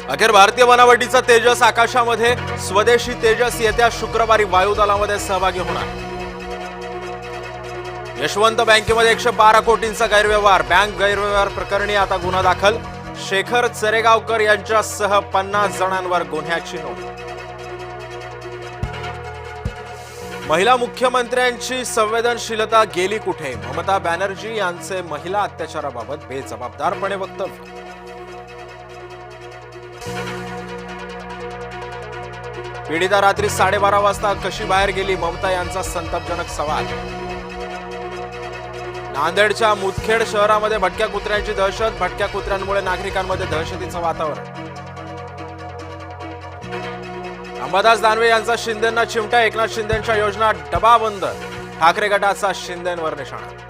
अखेर भारतीय बनावटीचा तेजस आकाशामध्ये स्वदेशी तेजस येत्या शुक्रवारी वायुदलामध्ये सहभागी होणार। यशवंत बँकेमध्ये 112 कोटींचा गैरव्यवहार, बँक गैरव्यवहार प्रकरणी आता गुन्हा दाखल। शेखर चरेगावकर यांच्यासह 50 जणांवर गुन्ह्याची नोंद। महिला मुख्यमंत्र्यांची संवेदनशीलता गेली कुठे? ममता बॅनर्जी यांचे महिला अत्याचाराबाबत बेजबाबदारपणे वक्तव्य। पीडिता रात्री 12:30 वाजता कशी बाहेर गेली? ममता यांचा संतापजनक सवाल। नांदेडच्या मुदखेड शहरामध्ये भटक्या कुत्र्यांची दहशत, भटक्या कुत्र्यांमुळे नागरिकांमध्ये दहशतीचं वातावरण। अंबादास दानवे यांचा शिंदेंना चिमटा, एकनाथ शिंदेंच्या योजना डबा बंद, ठाकरे गटाचा शिंदेंवर निशाणा।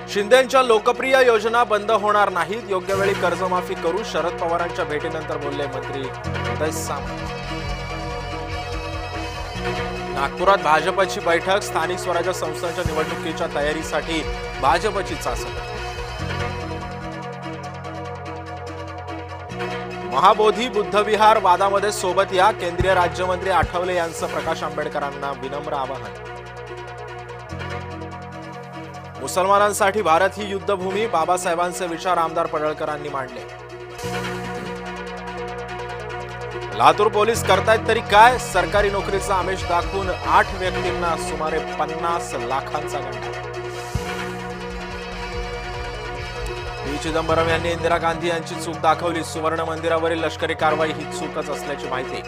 शिंदेंच्या लोकप्रिय योजना बंद होणार नाहीत, योग्य वेळी कर्जमाफी करू, शरद पवारांच्या भेटीनंतर बोलले मंत्री उदय सामंत। नागपुरात भाजपची बैठक, स्थानिक स्वराज्य संस्थांच्या निवडणुकीच्या तयारीसाठी भाजपची चाचणी। महाबोधी बुद्धविहार वादामध्ये सोबत या, केंद्रीय राज्यमंत्री आठवले यांचं प्रकाश आंबेडकरांना विनम्र आवाहन। मुसलमानांसाठी भारत ही युद्धभूमी, बाबासाहेबांचे विचार आमदार पडळकरांनी मांडले। लातूर पोलीस करतायत तरी काय? सरकारी नोकरीचा आमिष दाखवून 8 व्यक्तींना सुमारे 50 लाखांचा गंडा। पी चिदंबरम यांनी इंदिरा गांधी यांची चूक दाखवली, सुवर्ण मंदिरावरील लष्करी कारवाई ही चूकच असल्याची माहिती।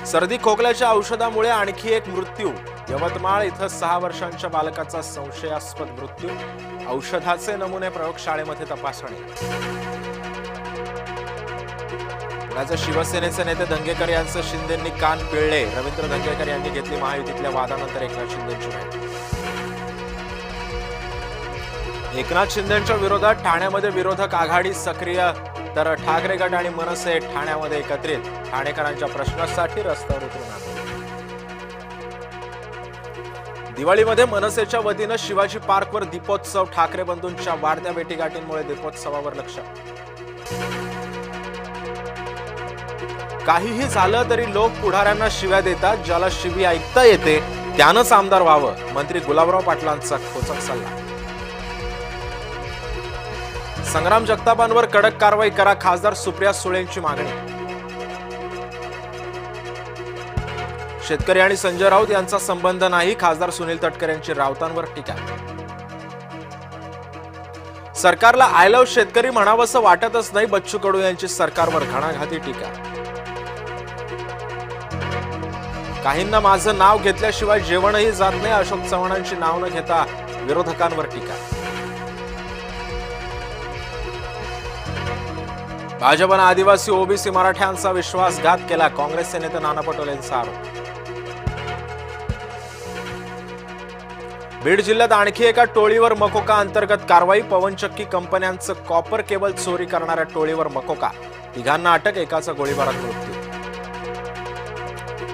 सर्दी खोकल्याच्या औषधामुळे आणखी एक मृत्यू, यवतमाळ इथं 6 वर्षांच्या बालकाचा संशयास्पद मृत्यू, औषधाचे नमुने प्रयोगशाळेमध्ये तपासणी। पुण्याचे शिवसेनेचे नेते धंगेकर यांचे शिंदेंनी कान पिळले, रवींद्र धंगेकर यांनी घेतली महायुतीतल्या वादानंतर एकनाथ शिंदेंची भेट। एकनाथ शिंदेंच्या विरोधात ठाण्यामध्ये विरोधक आघाडी सक्रिय, तर ठाकरे गट आणि मनसे ठाण्यामध्ये एकत्रित, ठाणेकरांच्या प्रश्नासाठी रस्त्यावर उतरून आले। दिवाळीमध्ये मनसेच्या वतीनं शिवाजी पार्कवर दीपोत्सव, ठाकरे बंधूंच्या वाढत्या भेटीगाठींमुळे दीपोत्सवावर लक्ष। काहीही झालं तरी लोक पुढाऱ्यांना शिव्या देतात, ज्याला शिवी ऐकता येते त्यानंच आमदार व्हावं, मंत्री गुलाबराव पाटलांचा खोचक सल्ला। संग्राम जगतापांवर कडक कारवाई करा, खासदार सुप्रिया सुळेंची मागणी। शेतकरी आणि संजय राऊत यांचा संबंध नाही, खासदार सुनील तटकर यांची राऊतांवर टीका। सरकारला आय लव्ह शेतकरी म्हणावंसं वाटतच नाही, बच्चू कडू यांची सरकारवर घणाघाती टीका। काहींना माझं नाव घेतल्याशिवाय जेवणही जात नाही, अशोक चव्हाणांची नाव न घेता विरोधकांवर टीका। भाजपनं आदिवासी ओबीसी मराठ्यांचा विश्वासघात केला, काँग्रेसचे नेते नाना पटोलेंचा आरोप। बीड जिल्ह्यात आणखी एका टोळीवर मकोका अंतर्गत कारवाई, पवनचक्की कंपन्यांचं कॉपर केबल चोरी करणाऱ्या टोळीवर मकोका, 3 अटक, एकाचा गोळीबारात मृत्यू।